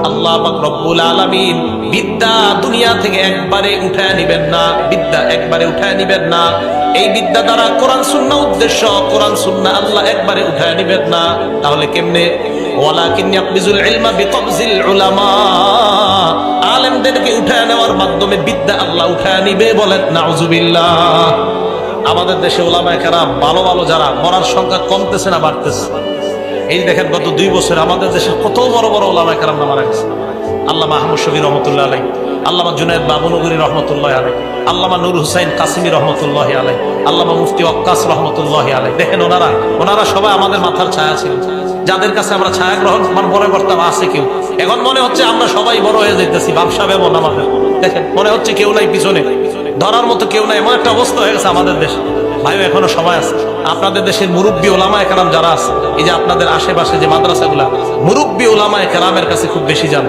আল্লাহ পাক রব্বুল আলামিন বিদ্যা দুনিয়া থেকে একবারে উঠায় নিবেন না, বিদ্যা একবারে উঠায় নিবেন না। এই বিদ্যা দ্বারা কোরআন সুন্নাহ উদ্দেশ্য, কোরআন সুন্নাহ আল্লাহ একবারে উঠায় নিবেন না। তাহলে কেমনে? ওয়ালাকিন ইয়াকবিজুল ইলমা বিকবজিল উলামা, আলেমদেরকে উঠায় নেওয়ার মাধ্যমে বিদ্যা আল্লাহ উঠায় নিবে। বলেন নাউজুবিল্লাহ। আমাদের দেশে উলামায়ে কেরাম ভালো ভালো যারা, মরার সংখ্যা কমতেছে না বাড়তেছে? এই দেখেন গত 2 বছরে আমাদের দেশে কত বড় বড় উলামায়ে কেরাম মারা গেছে। আল্লামা আহমদ শফী রহমতুল্লাহ আলাইহি, আল্লামা জুনায়েদ বাবুনগরী রহমতুল্লাহ আলাইহি, আল্লামা নূর হুসাইন কাসিমি রহমতুল্লাহ আলাইহি, আল্লামা মুফতি ওয়াক্কাস রহমতুল্লাহ আলাইহি। দেখেন ওনারা সবাই আমাদের মাথার ছায়া ছিল, যাদের কাছে আমরা ছায়া গ্রহণ মনে করতাম আছে কেউ। এখন মনে হচ্ছে আমরা সবাই বড় হয়ে যাইতেছি, ব্যবসা বেমন আমাদের। দেখেন মনে হচ্ছে কেউ নাই পিছনে, ধরার মতো কেউ নাই, এমন একটা অবস্থা হয়ে গেছে আমাদের দেশে। ভাই এখনো সময় আছে। আপনাদের দেশের মুরব্বী ওলামায়ে কেরাম যারা আছে, এই যে আপনাদের আশেপাশে যে মাদ্রাসাগুলা, মুরব্বী ওলামায়ে কেরামের কাছে খুব বেশি যান।